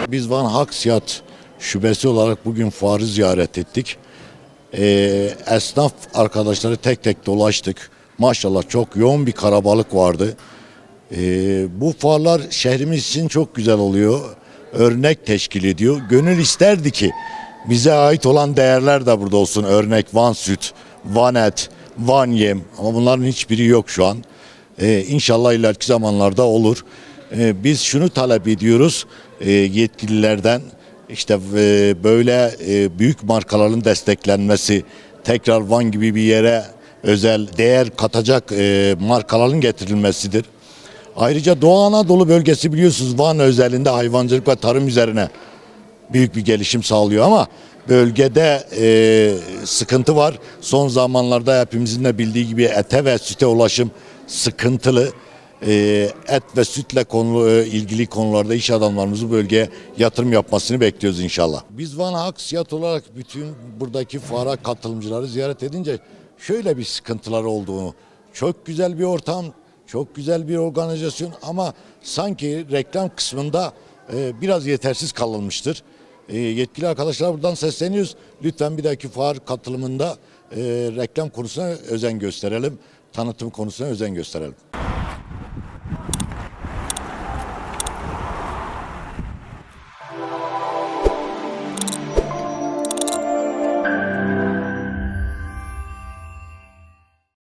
Biz Van Haksiyat şubesi olarak bugün fuarı ziyaret ettik. Esnaf arkadaşları tek tek dolaştık. Maşallah çok yoğun bir kalabalık vardı. Bu fuarlar şehrimiz için çok güzel oluyor. Örnek teşkil ediyor. Gönül isterdi ki bize ait olan değerler de burada olsun. Örnek Van Süt, Van Et, Van Yem. Ama bunların hiçbiri yok şu an. İnşallah ileriki zamanlarda olur. Biz şunu talep ediyoruz yetkililerden. İşte böyle büyük markaların desteklenmesi, tekrar Van gibi bir yere özel değer katacak markaların getirilmesidir. Ayrıca Doğu Anadolu bölgesi biliyorsunuz Van özelinde hayvancılık ve tarım üzerine büyük bir gelişim sağlıyor ama bölgede sıkıntı var. Son zamanlarda hepimizin de bildiği gibi ete ve süte ulaşım sıkıntılı. Et ve sütle ilgili konularda iş adamlarımızı bölgeye yatırım yapmasını bekliyoruz inşallah. Biz Van Haksiyat olarak bütün buradaki fuara katılımcıları ziyaret edince şöyle bir sıkıntılar olduğunu, çok güzel bir ortam, çok güzel bir organizasyon ama sanki reklam kısmında biraz yetersiz kalınmıştır. Yetkili arkadaşlar buradan sesleniyoruz. Lütfen bir dahaki fuar katılımında reklam konusuna özen gösterelim. Tanıtım konusuna özen gösterelim.